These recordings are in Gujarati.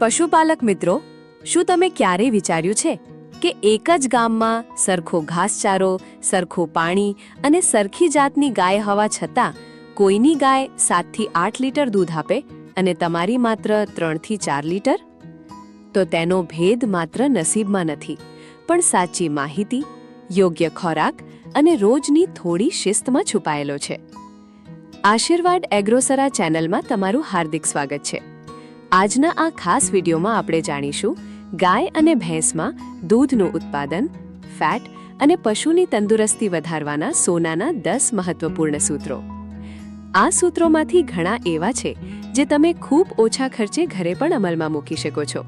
પશુપાલક મિત્રો, શું તમે ક્યારેય વિચાર્યું છે કે એક જ ગામમાં સરખો ઘાસચારો, સરખું પાણી અને સરખી જાતની ગાય હોવા છતાં કોઈની ગાય 7 થી 8 લીટર દૂધ આપે અને તમારી માત્ર 3 થી 4 લીટર? તો તેનો ભેદ માત્ર નસીબમાં નથી, પણ સાચી માહિતી, યોગ્ય ખોરાક અને રોજની થોડી શિસ્તમાં છુપાયેલો છે. આશીર્વાદ એગ્રોસરા ચેનલમાં તમારું હાર્દિક સ્વાગત છે. આજના આ ખાસ વિડીયોમાં આપણે જાણીશું ગાય અને ભેંસમાં દૂધનું ઉત્પાદન, ફેટ અને પશુની તંદુરસ્તી વધારવાના સોનાના 10 મહત્વપૂર્ણ સૂત્રો. આ સૂત્રોમાંથી ઘણા એવા છે જે તમે ખૂબ ઓછા ખર્ચે ઘરે પણ અમલમાં મૂકી શકો છો,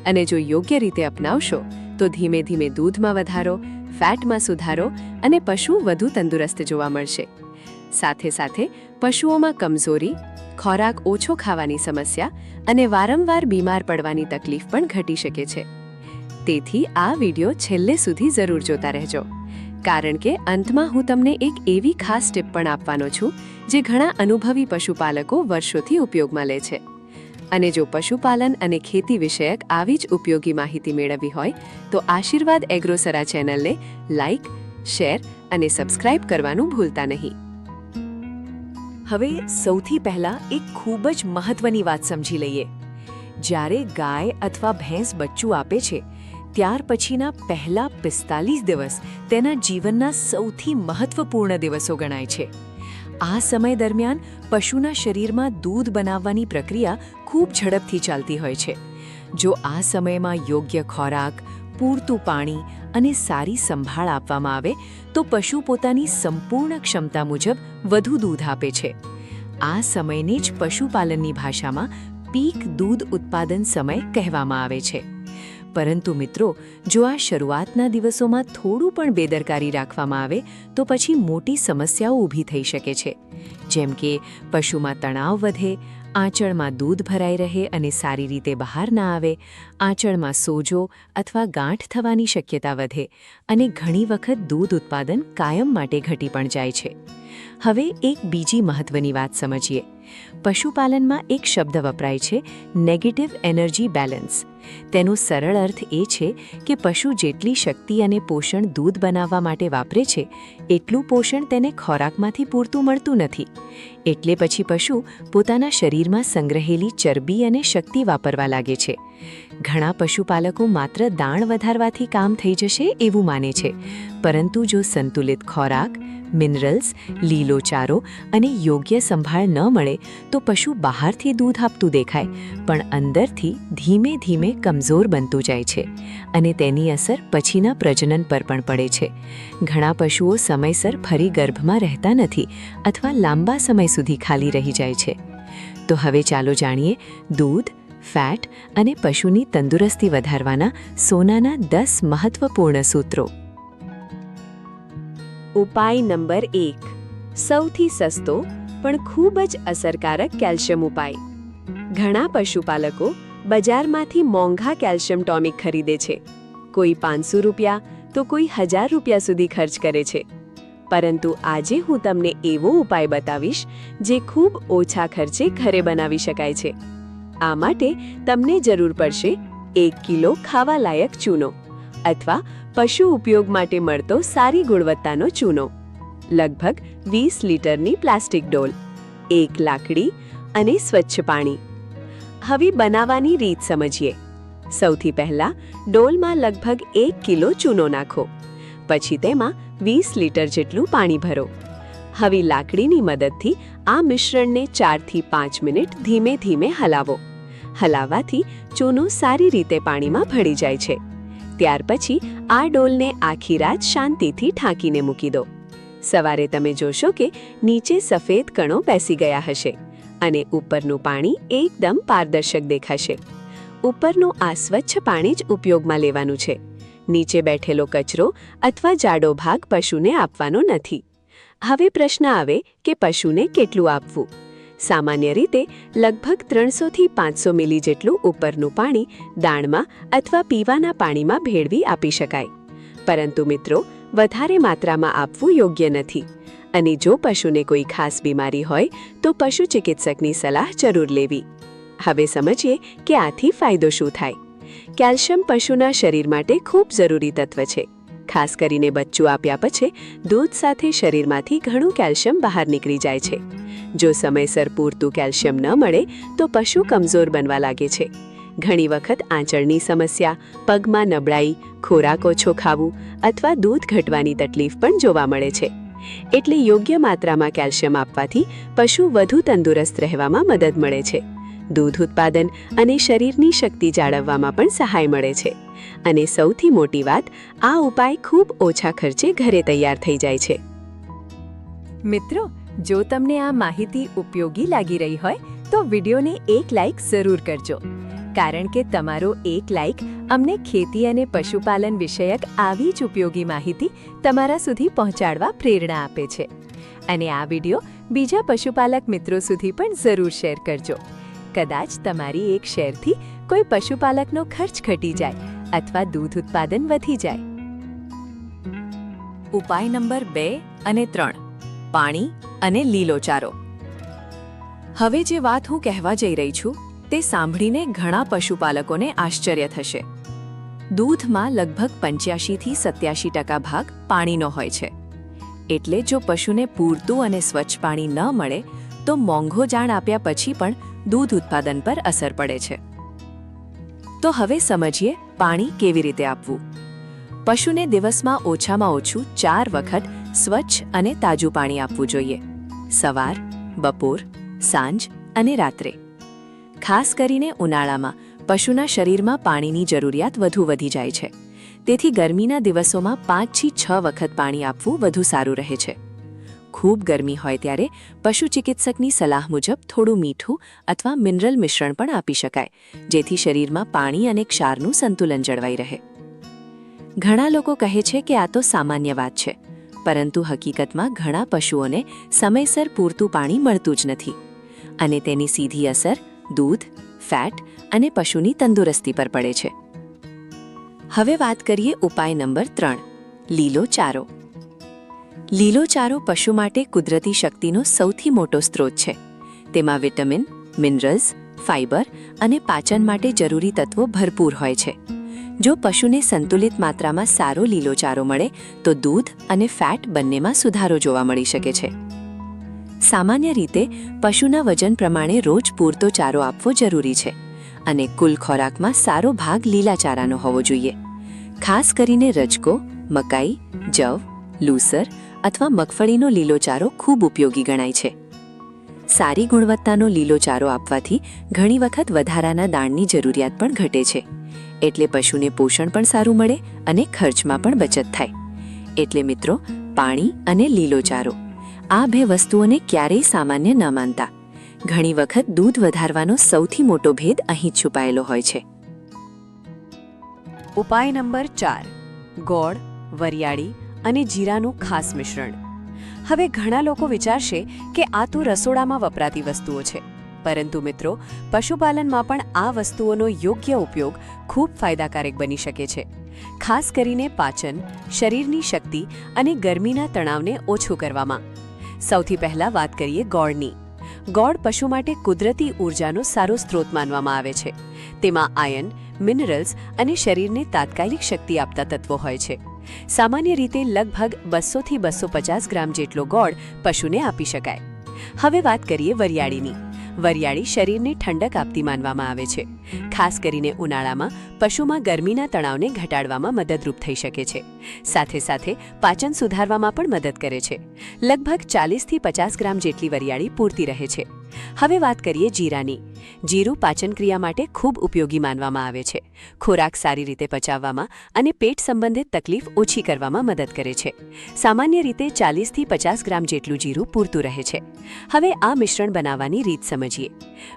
અને જો યોગ્ય રીતે અપનાવશો તો ધીમે ધીમે દૂધમાં વધારો, ફેટમાં સુધારો અને પશુ વધુ તંદુરસ્ત જોવા મળશે. સાથે સાથે પશુઓમાં કમજોરી, ખોરાક ઓછો ખાવાની સમસ્યા અને વારંવાર બીમાર પડવાની તકલીફ પણ ઘટી શકે છે. તેથી આ વિડીયો છેલ્લે સુધી જરૂર જોતા રહેજો, કારણ કે અંતમાં હું તમને એક એવી ખાસ ટીપ પણ આપવાનો છું જે ઘણા અનુભવી પશુપાલકો વર્ષોથી ઉપયોગમાં લે છે. અને જો પશુપાલન અને ખેતી વિષયક આવી જ ઉપયોગી માહિતી મેળવવી હોય તો આશીર્વાદ એગ્રોસરા ચેનલને લાઇક, શેર અને સબસ્ક્રાઇબ કરવાનું ભૂલતા નહીં. હવે સૌથી પહેલા એક ખૂબ જ મહત્વની વાત સમજી લઈએ. જ્યારે ગાય અથવા ભેંસ બચ્ચું આપે છે ત્યાર પછીના પહેલા 45 દિવસ તેના જીવનના સૌથી મહત્વપૂર્ણ દિવસો ગણાય છે. આ સમય દરમિયાન પશુના શરીરમાં દૂધ બનાવવાની પ્રક્રિયા ખૂબ ઝડપથી ચાલતી હોય છે. જો આ સમયમાં યોગ્ય ખોરાક, પૂરતું પાણી અને સારી સંભાળ આપવામાં આવે તો પશુ પોતાની સંપૂર્ણ ક્ષમતા મુજબ વધુ દૂધ આપે છે. આ સમયને જ પશુપાલનની ભાષામાં પીક દૂધ ઉત્પાદન સમય કહેવામાં આવે છે. પરંતુ મિત્રો, જો આ શરૂઆતના દિવસોમાં થોડું પણ બેદરકારી રાખવામાં આવે તો પછી મોટી સમસ્યાઓ ઊભી થઈ શકે છે, જેમ કે પશુમાં તણાવ વધે, આંચળમાં દૂધ ભરાઈ રહે અને સારી રીતે બહાર ના આવે, આંચળમાં સોજો અથવા ગાંઠ થવાની શક્યતા વધે અને ઘણી વખત દૂધ ઉત્પાદન કાયમ માટે ઘટી પણ જાય છે. હવે એક બીજી મહત્વની વાત સમજીએ. પશુપાલનમાં એક શબ્દ વપરાય છે, નેગેટિવ એનર્જી બેલેન્સ. તેનો સરળ અર્થ એ છે કે પશુ જેટલી શક્તિ અને પોષણ દૂધ બનાવવા માટે વાપરે છે એટલું પોષણ તેને ખોરાકમાંથી પૂરતું મળતું નથી. એટલે પછી પશુ પોતાના શરીરમાં સંગ્રહેલી ચરબી અને શક્તિ વાપરવા લાગે છે. ઘણા પશુપાલકો માત્ર દાણ વધારવાથી કામ થઈ જશે એવું માને છે, પરંતુ જો સંતુલિત ખોરાક, મિનરલ્સ, લીલો ચારો અને યોગ્ય સંભાળ ન મળે તો પશુ બહારથી દૂધ આપતું દેખાય પણ અંદરથી ધીમે ધીમે કમજોર બનતું જાય છે અને તેની અસર પછીના પ્રજનન પર પણ પડે છે. ઘણા પશુઓ સમયસર ફરી ગર્ભમાં રહેતા નથી અથવા લાંબા સમય સુધી ખાલી રહી જાય છે. તો હવે ચાલો જાણીએ દૂધ, ફેટ અને પશુની તંદુરસ્તી વધારવાના સોનાના 10 મહત્વપૂર્ણ સૂત્રો. ઉપાય નંબર 1. સૌથી સસ્તો પણ ખૂબ જ અસરકારક કેલ્શિયમ ઉપાય. ઘણા પશુપાલકો બજારમાંથી મોંઘા કેલ્શિયમ ટોનિક ખરીદે છે. કોઈ 500 રૂપિયા તો કોઈ 1000 રૂપિયા સુધી ખર્ચ કરે છે. પરંતુ આજે હું તમને એવો ઉપાય બતાવીશ જે ખૂબ ઓછા ખર્ચે ઘરે બનાવી શકાય છે. આ માટે તમને જરૂર પડશે 1 કિલો ખાવાલાયક ચૂનો અથવા પશુ ઉપયોગ માટે મળતો સારી ગુણવત્તાનો ચૂનો, લગભગ 20 લીટરની પ્લાસ્ટિક ડોલ, 1 લાકડી અને સ્વચ્છ પાણી. હવે બનાવવાની રીત સમજીએ. સૌથી પહેલા ડોલમાં લગભગ 1 કિલો ચૂનો નાખો. પછી તેમાં 20 લીટર જેટલું પાણી ભરો. હવે લાકડીની મદદથી આ મિશ્રણને 4 થી 5 મિનિટ ધીમે ધીમે હલાવો. હલાવવાથી ચૂનો સારી રીતે પાણીમાં ભળી જાય છે. ત્યાર પછી આ ડોલને આખી રાત શાંતિથી ઢાંકીને મૂકી દો. સવારે તમે જોશો કે નીચે સફેદ કણો બેસી ગયા હશે અને ઉપરનું પાણી એકદમ પારદર્શક દેખાશે. ઉપરનું આ સ્વચ્છ પાણી જ ઉપયોગમાં લેવાનું છે. નીચે બેઠેલો કચરો અથવા જાડો ભાગ પશુને આપવાનો નથી. હવે પ્રશ્ન આવે કે પશુને કેટલું આપવું? સામાન્ય રીતે લગભગ 300 થી 500 મિલી જેટલું ઉપરનું પાણી દાણમાં અથવા પીવાના પાણીમાં ભેળવી આપી શકાય. પરંતુ મિત્રો, વધારે માત્રામાં આપવું યોગ્ય નથી અને જો પશુને કોઈ ખાસ બીમારી હોય તો પશુ ચિકિત્સકની સલાહ જરૂર લેવી. હવે સમજીએ કે આથી ફાયદો શું થાય। કેલ્શિયમ પશુના શરીર માટે ખૂબ જરૂરી તત્વ છે। ખાસ કરીને બચ્ચું આપ્યા પછી દૂધ સાથે શરીરમાંથી ઘણું કેલ્શિયમ બહાર નીકળી જાય છે। જો સમયસર પૂરતું કેલ્શિયમ ન મળે તો પશુ કમજોર બનવા લાગે છે। ઘણી વખત આંચળની સમસ્યા, પગમાં નબળાઈ, ખોરાક ઓછો ખાવું અથવા દૂધ ઘટવાની તકલીફ પણ જોવા મળે છે। એટલે યોગ્ય માત્રામાં કેલ્શિયમ આપવાથી પશુ વધુ તંદુરસ્ત રહેવામાં મદદ મળે છે। દૂધ ઉત્પાદન અને શરીરની શક્તિ જાળવવામાં પણ સહાય મળે છે। અને સૌથી મોટી વાત, આ ઉપાય ખૂબ ઓછા ખર્ચે ઘરે તૈયાર થઈ જાય છે। મિત્રો, જો તમને આ માહિતી ઉપયોગી લાગી રહી હોય તો વિડીયોને એક લાઈક જરૂર કરજો, કારણ કે તમારો એક લાઈક અમને ખેતી અને પશુપાલન વિષયક આવી જ ઉપયોગી માહિતી તમારા સુધી પહોંચાડવા પ્રેરણા આપે છે। અને આ વિડીયો બીજા પશુપાલક મિત્રો સુધી પણ જરૂર શેર કરજો। કદાચ તમારી એક શેરથી કોઈ પશુપાલકનો ખર્ચ ઘટી જાય અથવા દૂધ ઉત્પાદન વધી જાય। ઉપાય નંબર 2 અને 3, પાણી અને લીલો ચારો। હવે જે વાત હું કહેવા જઈ રહી છું તે સાંભળીને ઘણા પશુપાલકોને આશ્ચર્ય થશે। દૂધમાં લગભગ 85 થી 87% ભાગ પાણીનો હોય છે। એટલે જો પશુને પૂરતું અને સ્વચ્છ પાણી ન મળે તો મોંઘો જાણ આપ્યા પછી પણ દૂધ ઉત્પાદન પર અસર પડે છે। તો હવે સમજીએ પાણી કેવી રીતે આપવું। પશુને દિવસમાં ઓછામાં ઓછું 4 વખત સ્વચ્છ અને તાજું પાણી આપવું જોઈએ, સવાર, બપોર, સાંજ અને રાત્રે। ખાસ કરીને ઉનાળામાં પશુના શરીરમાં પાણીની જરૂરિયાત વધુ વધી જાય છે, તેથી ગરમીના દિવસોમાં 5 થી 6 વખત પાણી આપવું વધુ સારું રહે છે। ખૂબ ગરમી હોય ત્યારે પશુ ચિકિત્સકની સલાહ મુજબ થોડું મીઠું અથવા મિનરલ મિશ્રણ પણ આપી શકાય, જેથી શરીરમાં પાણી અને ક્ષારનું સંતુલન જળવાઈ રહે। ઘણા લોકો કહે છે કે આ તો સામાન્ય વાત છે, પરંતુ હકીકતમાં ઘણા પશુઓને સમયસર પૂરતું પાણી મળતું જ નથી, અને તેની સીધી અસર દૂધ, ફેટ અને પશુની તંદુરસ્તી પર પડે છે। હવે વાત કરીએ ઉપાય નંબર 3, લીલો ચારો। લીલો ચારો પશુ માટે કુદરતી શક્તિનો સૌથી મોટો સ્ત્રોત છે। તેમાં વિટામિન, મિનરલ્સ, ફાઇબર અને પાચન માટે જરૂરી તત્વો ભરપૂર હોય છે। જો પશુને સંતુલિત માત્રામાં સારો લીલો ચારો મળે તો દૂધ અને ફેટ બંનેમાં સુધારો જોવા મળી શકે છે। સામાન્ય રીતે પશુના વજન પ્રમાણે રોજ પૂરતો ચારો આપવો જરૂરી છે, અને કુલ ખોરાકમાં સારો ભાગ લીલા ચારાનો હોવો જોઈએ। ખાસ કરીને રજકો, મકાઈ, જવ, લૂસર અથવા મગફળીનો લીલો ચારો ખૂબ ઉપયોગી ગણાય છે। સારી ગુણવત્તાનો લીલો ચારો આપવાથી ઘણી વખત વધારાના દાણની જરૂરિયાત પણ ઘટે છે, એટલે પશુને પોષણ પણ સારું મળે અને ખર્ચમાં પણ બચત થાય। એટલે મિત્રો, પાણી અને લીલો ચારો, આ 2 વસ્તુઓને ક્યારેય સામાન્ય ન માનતા। ઘણી વખત દૂધ વધારવાનો સૌથી મોટો ભેદ અહીં છુપાયેલો હોય છે। ઉપાય નંબર 4, ગોળ, વરિયાળી અને જીરાનું ખાસ મિશ્રણ। હવે ઘણા લોકો વિચારશે કે આ તો રસોડામાં વપરાતી વસ્તુઓ છે, પરંતુ મિત્રો, પશુપાલનમાં પણ આ વસ્તુઓનો યોગ્ય ઉપયોગ ખૂબ ફાયદાકારક બની શકે છે। ખાસ કરીને પાચન, શરીરની શક્તિ અને ગરમીના તણાવને ઓછું કરવામાં। સૌથી પહેલા વાત કરીએ ગોળની। ગોળ પશુ માટે કુદરતી ઊર્જાનો સારો સ્ત્રોત માનવામાં આવે છે। તેમાં આયર્ન, મિનરલ્સ અને શરીરને તાત્કાલિક શક્તિ આપતા તત્વો હોય છે। સામાન્ય રીતે લગભગ 200 થી 250 ગ્રામ જેટલો ગોળ પશુને આપી શકાય। હવે વાત કરીએ વરિયાળીની। વરિયાળી શરીરને ઠંડક આપતી માનવામાં આવે છે। ખાસ કરીને ઉનાળામાં પશુમાં ગરમીના તણાવને ઘટાડવામાં મદદરૂપ થઈ શકે છે। સાથે સાથે પાચન સુધારવામાં પણ મદદ કરે છે। લગભગ 40 થી 50 ગ્રામ જેટલી વરિયાળી પૂરતી રહે છે। હવે વાત કરીએ જીરાની। જીરું પાચન ક્રિયા માટે ખૂબ ઉપયોગી માનવામાં આવે છે। ખોરાક સારી રીતે પચાવવામાં અને પેટ સંબંધિત તકલીફ ઓછી કરવામાં મદદ કરે છે। સામાન્ય રીતે 40 થી 50 ગ્રામ જેટલું જીરું પૂરતું રહે છે। હવે આ મિશ્રણ બનાવવાની રીત સમજીએ।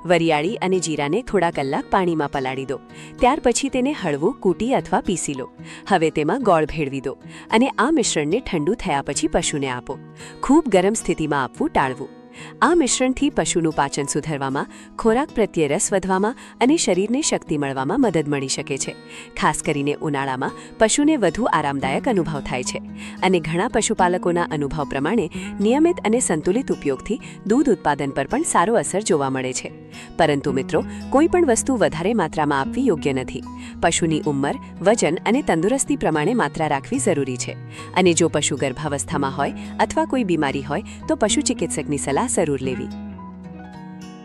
વરિયાળી અને જીરાને થોડા કલાક પાણીમાં પલાળી દો, ત્યાર પછી તેને હળવું કૂટી અથવા પીસી લો। હવે તેમાં ગોળ ભેળવી દો અને આ મિશ્રણને ઠંડુ થયા પછી પશુને આપો। ખૂબ ગરમ સ્થિતિમાં આપવું ટાળવું। આ મિશ્રણથી પશુનું પાચન સુધારવામાં, ખોરાક પ્રત્યે રસ વધવામાં અને શરીરને શક્તિ મળવામાં મદદ મળી શકે છે. ખાસ કરીને ઉનાળામાં પશુને વધુ આરામદાયક અનુભવ થાય છે અને ઘણા પશુપાલકોના અનુભવ પ્રમાણે નિયમિત અને સંતુલિત ઉપયોગથી દૂધ ઉત્પાદન પર પણ સારો અસર જોવા મળે છે. પરંતુ મિત્રો, કોઈ પણ વસ્તુ વધારે માત્રામાં આપવી યોગ્ય નથી. પશુની ઉંમર, વજન અને તંદુરસ્તી પ્રમાણે માત્રા રાખવી જરૂરી છે. અને જો પશુ ગર્ભાવસ્થામાં હોય અથવા કોઈ બીમારી હોય તો પશુ ચિકિત્સકની સલાહ જરૂર લેવી.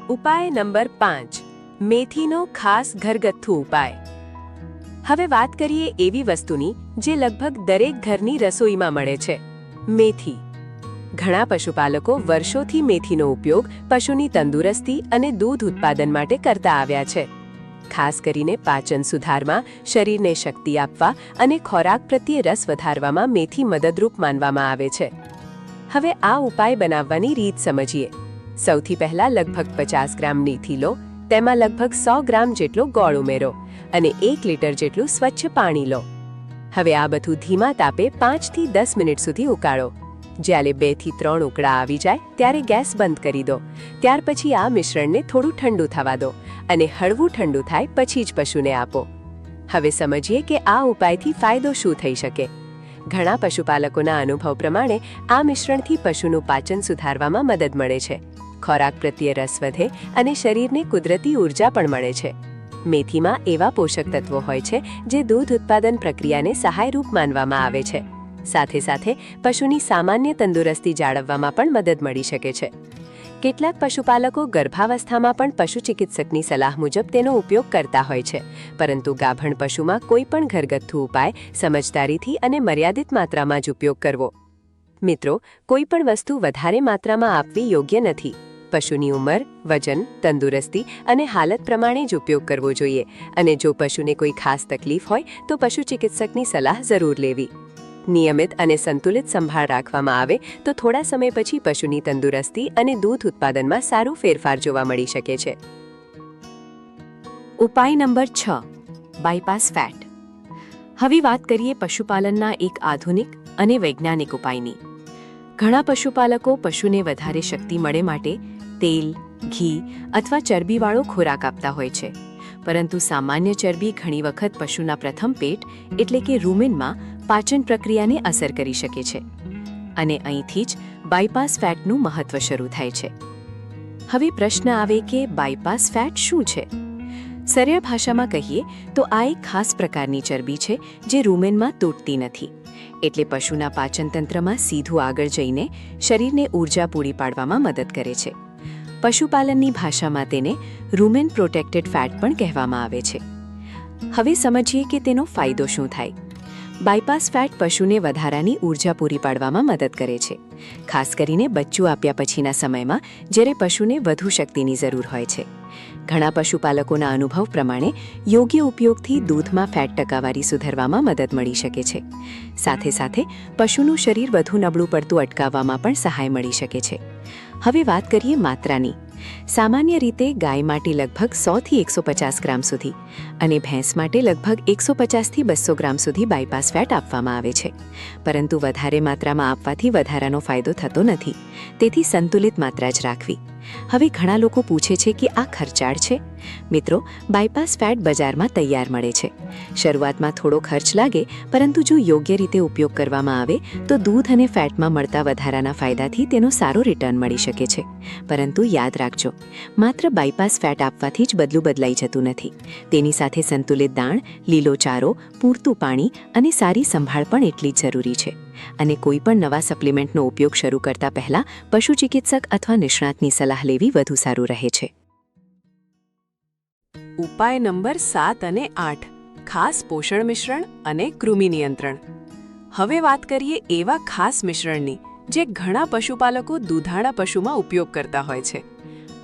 ઉપાય નંબર 5. મેથીનો ખાસ ઘરગથ્થુ ઉપાય. હવે વાત કરીએ એવી વસ્તુની જે લગભગ દરેક ઘરની રસોઈમાં મળે છે, મેથી. ઘણા પશુપાલકો વર્ષોથી મેથીનો ઉપયોગ પશુની તંદુરસ્તી અને દૂધ ઉત્પાદન માટે કરતા આવ્યા છે. ખાસ કરીને પાચન સુધારમાં, શરીરને શક્તિ આપવા અને ખોરાક પ્રત્યે રસ વધારવામાં મેથી મદદરૂપ માનવામાં આવે છે. હવે આ ઉપાય બનાવવાની રીત સમજીએ. સૌથી પહેલા લગભગ 50 ગ્રામ મેથી લો, તેમાં લગભગ 100 ગ્રામ જેટલો ગોળ ઉમેરો અને 1 લીટર જેટલું સ્વચ્છ પાણી લો. હવે આ બધું ધીમા તાપે 5 થી 10 મિનિટ સુધી ઉકાળો. જ્યારે 2 થી 3 ઉકળા આવી જાય ત્યારે ગેસ બંધ કરી દો. ત્યાર પછી આ મિશ્રણને થોડું ઠંડુ થવા દો અને હળવું ઠંડુ થાય પછી જ પશુને આપો. હવે સમજીએ કે આ ઉપાયથી ફાયદો શું થઈ શકે. ઘણા પશુપાલકોના અનુભવ પ્રમાણે આ મિશ્રણથી પશુનું પાચન સુધારવામાં મદદ મળે છે, ખોરાક પ્રત્યે રસ વધે અને શરીરને કુદરતી ઊર્જા પણ મળે છે. મેથીમાં એવા પોષક તત્વો હોય છે જે દૂધ ઉત્પાદન પ્રક્રિયાને સહાયરૂપ માનવામાં આવે છે. સાથે સાથે પશુની સામાન્ય તંદુરસ્તી જાળવવામાં પણ મદદ મળી શકે છે. કેટલાક પશુપાલકો ગર્ભાવસ્થામાં પણ પશુ ચિકિત્સકની સલાહ મુજબ તેનો ઉપયોગ કરતા હોય છે, પરંતુ ગાભણ પશુમાં કોઈ પણ ઘરગથ્થુ ઉપાય સમજદારીથી અને મર્યાદિત માત્રામાં જ ઉપયોગ કરવો. મિત્રો, કોઈ પણ વસ્તુ વધારે માત્રામાં આપવી યોગ્ય નથી. પશુની ઉંમર, વજન, તંદુરસ્તી અને હાલત પ્રમાણે જ ઉપયોગ કરવો જોઈએ અને જો પશુને કોઈ ખાસ તકલીફ હોય તો પશુ ચિકિત્સકની સલાહ જરૂર લેવી. નિયમિત અને સંતુલિત સંભાળ રાખવામાં આવે તો થોડા સમય પછી પશુની તંદુરસ્તી અને દૂધ ઉત્પાદનમાં સારો ફેરફાર જોવા મળી શકે છે. ઉપાય નંબર 6. Bypass fat. હવે વાત કરીએ પશુપાલનના એક આધુનિક અને વૈજ્ઞાનિક ઉપાયની. ઘણા પશુપાલકો પશુને વધારે શક્તિ મળે માટે તેલ, ઘી અથવા ચરબીવાળો ખોરાક આપતા હોય છે. પરંતુ સામાન્ય ચરબી ઘણી વખત પશુના પ્રથમ પેટ એટલે કે રૂમેનમાં પાચન પ્રક્રિયાને અસર કરી શકે છે અને અહીંથી જ બાયપાસ ફેટનું મહત્વ શરૂ થાય છે. હવે પ્રશ્ન આવે કે બાયપાસ ફેટ શું છે? સરળ ભાષામાં કહીએ તો આ એક ખાસ પ્રકારની ચરબી છે જે રૂમેનમાં તૂટતી નથી, એટલે પશુના પાચનતંત્રમાં સીધું આગળ જઈને શરીરને ઊર્જા પૂરી પાડવામાં મદદ કરે છે. પશુપાલનની ભાષામાં તેને રૂમેન પ્રોટેક્ટેડ ફેટ પણ કહેવામાં આવે છે. હવે સમજીએ કે તેનો ફાયદો શું થાય. બાયપાસ ફેટ પશુને વધારાની ઊર્જા પૂરી પાડવામાં મદદ કરે છે, ખાસ કરીને બચ્ચું આપ્યા પછીના સમયમાં જ્યારે પશુને વધુ શક્તિની જરૂર હોય છે. ઘણા પશુપાલકોના અનુભવ પ્રમાણે યોગ્ય ઉપયોગથી દૂધમાં ફેટ ટકાવારી સુધારવામાં મદદ મળી શકે છે. સાથે સાથે પશુનું શરીર વધુ નબળું પડતું અટકાવવામાં પણ સહાય મળી શકે છે. હવે વાત કરીએ માત્રાની. સામાન્ય રીતે ગાય માટે લગભગ 100 થી 150 ગ્રામ સુધી અને ભેંસ માટે લગભગ 150 થી 200 ગ્રામ સુધી બાયપાસ ફેટ આપવામાં આવે છે. પરંતુ વધારે માત્રામાં આપવાથી વધારાનો ફાયદો થતો નથી, તેથી સંતુલિત માત્રા જ રાખવી. હવે ઘણા લોકો પૂછે છે કે આ ખર્ચાળ છે? મિત્રો, બાયપાસ ફેટ બજારમાં તૈયાર મળે છે. શરૂઆતમાં થોડો ખર્ચ લાગે, પરંતુ જો યોગ્ય રીતે ઉપયોગ કરવામાં આવે તો દૂધ અને ફેટમાં મળતા વધારાના ફાયદાથી તેનો સારો રિટર્ન મળી શકે છે. પરંતુ યાદ રાખજો, માત્ર બાયપાસ ફેટ આપવાથી જ બદલું બદલાઈ જતું નથી. તેની સાથે સંતુલિત દાણ, લીલો ચારો, પૂરતું પાણી અને સારી સંભાળ પણ એટલી જ જરૂરી છે. અને કોઈ પણ નવા સપ્લિમેન્ટનો ઉપયોગ શરૂ કરતા પહેલા પશુ ચિકિત્સક અથવા નિષ્ણાતની સલાહ લેવી વધુ સારું રહે છે. ઉપાય નંબર 7 અને 8. ખાસ પોષણ મિશ્રણ અને કૃમિ નિયંત્રણ. હવે વાત કરીએ એવા ખાસ મિશ્રણની જે ઘણા પશુપાલકો દૂધાળા પશુમાં ઉપયોગ કરતા હોય છે.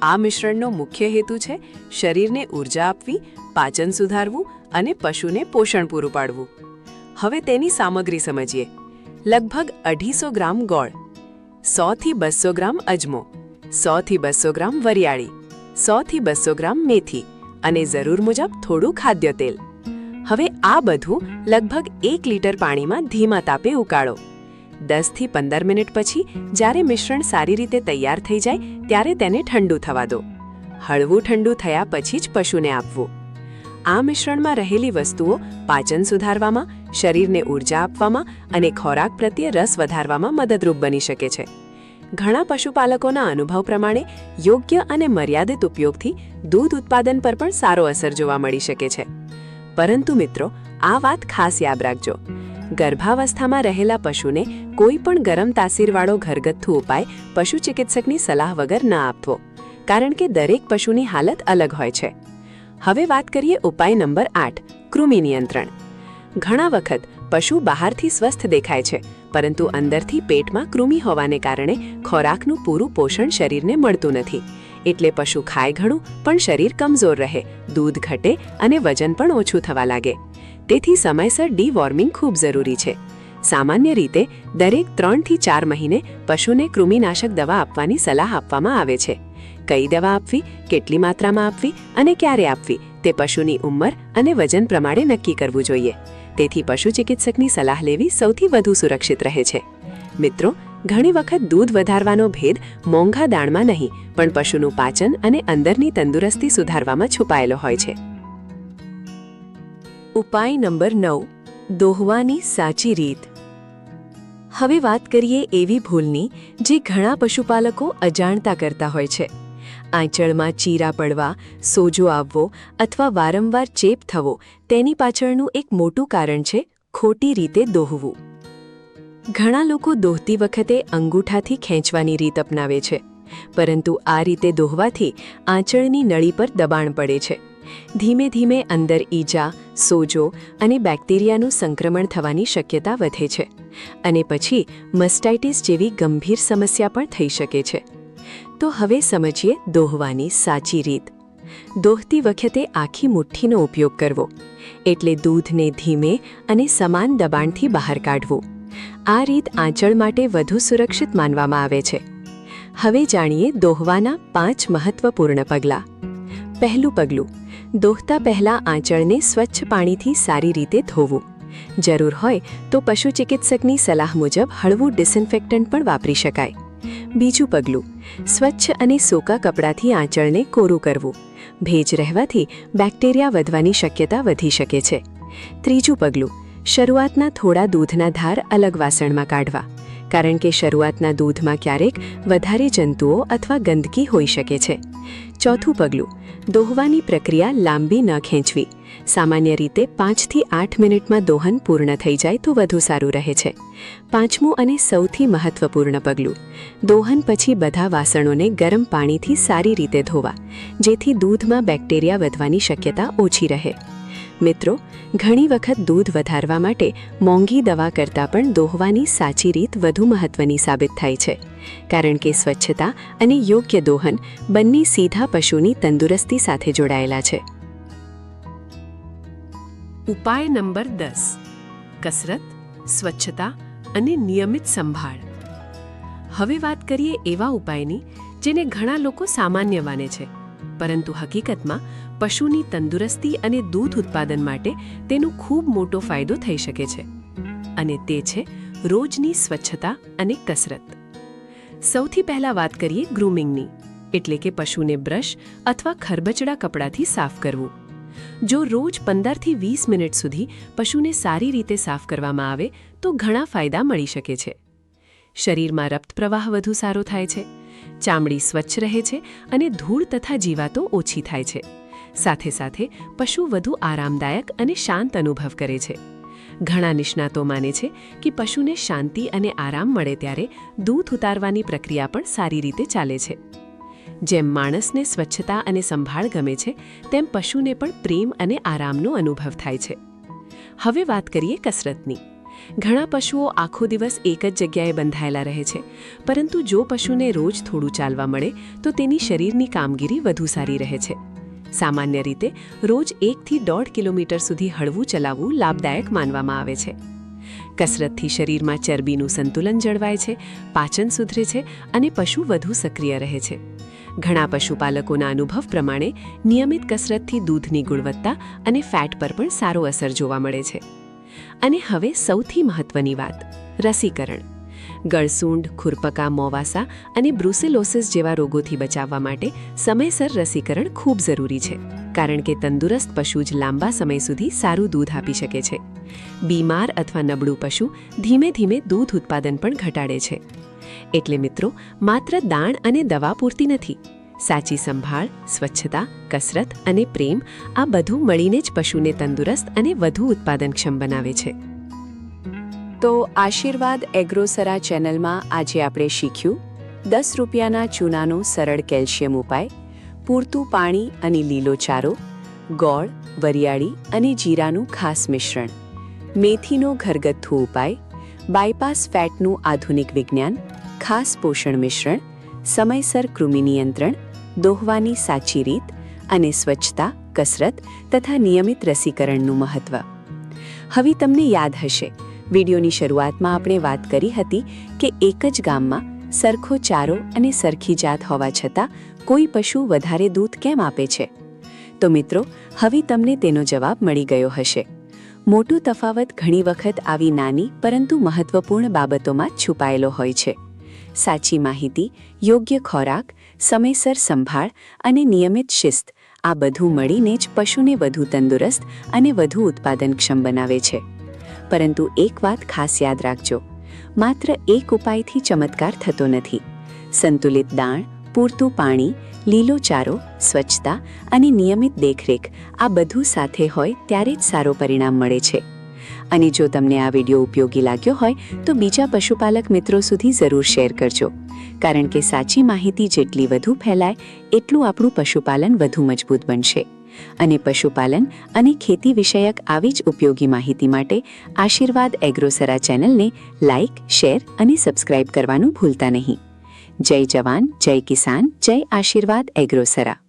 આ મિશ્રણનો મુખ્ય હેતુ છે શરીરને ઊર્જા આપવી, પાચન સુધારવું અને પશુને પોષણ પૂરું પાડવું. હવે તેની સામગ્રી સમજીએ. લગભગ 250 ગ્રામ ગોળ, 100 થી 200 ગ્રામ અજમો, 100 થી 200 ગ્રામ વરિયાળી, 100 થી 200 ગ્રામ મેથી અને જરૂર મુજબ થોડું ખાદ્ય તેલ. હવે આ બધું લગભગ 1 લીટર પાણીમાં ધીમા તાપે ઉકાળો. 10થી 15 મિનિટ પછી જ્યારે મિશ્રણ સારી રીતે તૈયાર થઈ જાય ત્યારે તેને ઠંડુ થવા દો. હળવું ઠંડુ થયા પછી જ પશુને આપવું. આ મિશ્રણમાં રહેલી વસ્તુઓ પાચન સુધારવામાં, શરીરને ઊર્જા આપવામાં અને ખોરાક પ્રત્યે રસ વધારવામાં મદદરૂપ બની શકે છે. ઘણા પશુપાલકોના અનુભવ પ્રમાણે યોગ્ય અને મર્યાદિત ઉપયોગથી દૂધ ઉત્પાદન પર પણ સારો અસર જોવા મળી શકે છે. પરંતુ મિત્રો, આ વાત ખાસ યાદ રાખજો. ગર્ભાવસ્થામાં રહેલા પશુને કોઈ પણ ગરમ તાસીરવાળો ઘરગથ્થુ ઉપાય પશુ ચિકિત્સકની સલાહ વગર ન આપવો, કારણ કે દરેક પશુની હાલત અલગ હોય છે. હવે વાત કરીએ ઉપાય નંબર 8, કૃમિ નિયંત્રણ. ઘણા વખત પશુ બહારથી સ્વસ્થ દેખાય છે, પરંતુ અંદરથી પેટમાં કૃમિ હોવાને કારણે ખોરાકનું પૂરું પોષણ શરીરને મળતું નથી. એટલે પશુ ખાય ઘણું પણ શરીર કમજોર રહે, દૂધ ઘટે અને વજન પણ ઓછું થવા લાગે. તેથી સમયસર ડીવોર્મિંગ ખૂબ જરૂરી છે. સામાન્ય રીતે દરેક 3 થી 4 મહિને પશુને કૃમિનાશક દવા આપવાની સલાહ આપવામાં આવે છે. કઈ દવા આપવી, કેટલી માત્રામાં આપવી અને ક્યારે આપવી તે પશુની ઉંમર અને વજન પ્રમાણે નક્કી કરવું જોઈએ. તેથી પશુ ચિકિત્સકની સલાહ લેવી સૌથી વધુ સુરક્ષિત રહે છે. મિત્રો, ઘણી વખત દૂધ વધારવાનો ભેદ મોંઘા દાણમાં નહીં, પણ પશુનું પાચન અને અંદરની તંદુરસ્તી સુધારવામાં છુપાયેલો હોય છે. ઉપાય નંબર 9, દોહવાની સાચી રીત. હવે વાત કરીએ એવી ભૂલની જે ઘણા પશુપાલકો અજાણતા કરતા હોય છે. આંચળમાં ચીરા પડવા, સોજો આવવો અથવા વારંવાર ચેપ થવો તેની પાછળનું એક મોટું કારણ છે ખોટી રીતે દોહવું. ઘણા લોકો દોહતી વખતે અંગૂઠાથી ખેંચવાની રીત અપનાવે છે, પરંતુ આ રીતે દોહવાથી આંચળની નળી પર દબાણ પડે છે. ધીમે ધીમે અંદર ઈજા, સોજો અને બેક્ટેરિયાનું સંક્રમણ થવાની શક્યતા વધે છે, અને પછી મસ્ટાઇટિસ જેવી ગંભીર સમસ્યા પણ થઈ શકે છે. તો હવે સમજીએ દોહવાની સાચી રીત. દોહતી વખતે આખી મુઠ્ઠીનો ઉપયોગ કરવો, એટલે દૂધને ધીમે અને સમાન દબાણથી બહાર કાઢવું. આ રીત આંચળ માટે વધુ સુરક્ષિત માનવામાં આવે છે. હવે જાણીએ દોહવાના 5 મહત્વપૂર્ણ પગલાં. પહેલું પગલું, દોહતા પહેલા આંચળને સ્વચ્છ પાણીથી સારી રીતે ધોવું. જરૂર હોય તો પશુ ચિકિત્સકની સલાહ મુજબ હળવું ડિસઇન્ફેક્ટન્ટ પણ વાપરી શકાય. બીજું પગલું, સ્વચ્છ અને સૂકા કપડાથી આંચળને કોરું કરવું. ભેજ રહેવાથી બેક્ટેરિયા વધવાની શક્યતા વધી શકે છે. ત્રીજું પગલું, શરૂઆતના થોડા દૂધના ધાર અલગ વાસણમાં કાઢવા, કારણ કે શરૂઆતના દૂધમાં ક્યારેક વધારે જંતુઓ અથવા ગંદકી હોઈ શકે છે. ચોથું પગલું, દોહવાની પ્રક્રિયા લાંબી ન ખેંચવી. સામાન્ય રીતે 5 થી 8 મિનિટમાં દોહન પૂર્ણ થઈ જાય તો વધુ સારું રહે છે. પાંચમું અને સૌથી મહત્વપૂર્ણ પગલું, દોહન પછી બધા વાસણોને ગરમ પાણીથી સારી રીતે ધોવા, જેથી દૂધમાં બેક્ટેરિયા વધવાની શક્યતા ઓછી રહે. મિત્રો, ઘણી વખત દૂધ વધારવા માટે મોંઘી દવા કરતાં પણ દોહવાની સાચી રીત વધુ મહત્વની સાબિત થાય છે, કારણ કે સ્વચ્છતા અને યોગ્ય દોહન બંને સીધા પશુની તંદુરસ્તી સાથે જોડાયેલા છે. ઉપાય નંબર 10, કસરત, સ્વચ્છતા અને નિયમિત સંભાળ. હવે વાત કરીએ એવા ઉપાયની જેને ઘણા લોકો સામાન્ય માને છે, પરંતુ હકીકતમાં પશુની તંદુરસ્તી અને દૂધ ઉત્પાદન માટે તેનો ખૂબ મોટો ફાયદો થઈ શકે છે. અને તે છે રોજની સ્વચ્છતા અને કસરત. સૌથી પહેલાં વાત કરીએ ગ્રૂમિંગની, એટલે કે પશુને બ્રશ અથવા ખરબચડા કપડાથી સાફ કરવું. જો રોજ 15 થી 20 મિનિટ સુધી પશુને સારી રીતે સાફ કરવામાં આવે તો ઘણા ફાયદા મળી શકે છે. શરીરમાં રક્ત પ્રવાહ વધુ સારો થાય છે, ચામડી સ્વચ્છ રહે છે અને ધૂળ તથા જીવાતો ઓછી થાય છે. સાથે સાથે પશુ વધુ આરામદાયક અને શાંત અનુભવ કરે છે. ઘણા નિષ્ણાતો માને છે કે પશુને શાંતિ અને આરામ મળે ત્યારે દૂધ ઉતારવાની પ્રક્રિયા પણ સારી રીતે ચાલે છે. જેમ માણસને સ્વચ્છતા અને સંભાળ ગમે છે, તેમ પશુને પણ પ્રેમ અને આરામનો અનુભવ થાય છે. હવે વાત કરીએ કસરતની. ઘણા પશુઓ આખો દિવસ એક જ જગ્યાએ બંધાયેલા રહે છે, પરંતુ જો પશુને રોજ થોડું ચાલવા મળે તો તેની શરીરની કામગીરી વધુ સારી રહે છે. સામાન્ય રીતે રોજ 1 થી 1.5 કિલોમીટર સુધી હળવું ચલાવવું લાભદાયક માનવામાં આવે છે. કસરતથી શરીરમાં ચરબીનું સંતુલન જળવાય છે, પાચન સુધરે છે અને પશુ વધુ સક્રિય રહે છે. ઘણા પશુપાલકોના અનુભવ પ્રમાણે નિયમિત કસરતથી દૂધની ગુણવત્તા અને ફેટ પર પણ સારો અસર જોવા મળે છે. અને હવે સૌથી મહત્વની વાત, રસીકરણ. ગળસૂંઢ, ખુરપકા, મોવાસા અને બ્રુસેલોસિસ જેવા રોગોથી બચાવવા માટે સમયસર રસીકરણ ખૂબ જરૂરી છે, કારણ કે તંદુરસ્ત પશુ જ લાંબા સમય સુધી સારું દૂધ આપી શકે છે. બીમાર અથવા નબળું પશુ ધીમે ધીમે દૂધ ઉત્પાદન પણ ઘટાડે છે. એટલે મિત્રો, માત્ર દાણ અને દવા પૂરતી નથી. સાચી સંભાળ, સ્વચ્છતા, કસરત અને પ્રેમ આ બધું મળીને જ પશુને તંદુરસ્ત અને વધુ ઉત્પાદનક્ષમ બનાવે છે. તો આશીર્વાદ એગ્રોસરા ચેનલમાં આજે આપણે શીખ્યું 10 રૂપિયાના ચૂનાનો સરળ કેલ્શિયમ ઉપાય, પૂરતું પાણી અને લીલો ચારો, ગોળ, વરિયાળી અને જીરાનું ખાસ મિશ્રણ, મેથીનો ઘરગથ્થુ ઉપાય, બાયપાસ ફેટનું આધુનિક વિજ્ઞાન, ખાસ પોષણ મિશ્રણ, સમયસર કૃમિ નિયંત્રણ, દોહવાની સાચી રીત અને સ્વચ્છતા, કસરત તથા નિયમિત રસીકરણનું મહત્વ. હવે તમને યાદ હશે, વિડીયોની શરૂઆતમાં આપણે વાત કરી હતી કે એક જ ગામમાં સરખો ચારો અને સરખી જાત હોવા છતાં કોઈ પશુ વધારે દૂધ કેમ આપે છે? તો મિત્રો, હવે તમને તેનો જવાબ મળી ગયો હશે. મોટો તફાવત ઘણી વખત આવી નાની પરંતુ મહત્વપૂર્ણ બાબતોમાં જ છુપાયેલો હોય છે. સાચી માહિતી, યોગ્ય ખોરાક, સમયસર સંભાળ અને નિયમિત શિસ્ત આ બધું મળીને જ પશુને વધુ તંદુરસ્ત અને વધુ ઉત્પાદનક્ષમ બનાવે છે. પરંતુ એક વાત ખાસ યાદ રાખજો, માત્ર એક ઉપાયથી ચમત્કાર થતો નથી. સંતુલિત દાણ, પૂરતું પાણી, લીલો ચારો, સ્વચ્છતા અને નિયમિત દેખરેખ આ બધું સાથે હોય ત્યારે જ સારો પરિણામ મળે છે. અને જો તમને આ વિડીયો ઉપયોગી લાગ્યો હોય તો બીજા પશુપાલક મિત્રો સુધી જરૂર શેર કરજો, કારણ કે સાચી માહિતી જેટલી વધુ ફેલાય એટલું આપણું પશુપાલન વધુ મજબૂત બનશે. અને પશુપાલન અને ખેતી વિષયક આવી જ ઉપયોગી માહિતી માટે આશીર્વાદ એગ્રોસરા ચેનલને લાઇક, શેર અને સબસ્ક્રાઇબ કરવાનું ભૂલતા નહીં. જય જવાન, જય કિસાન, જય આશીર્વાદ એગ્રોસરા.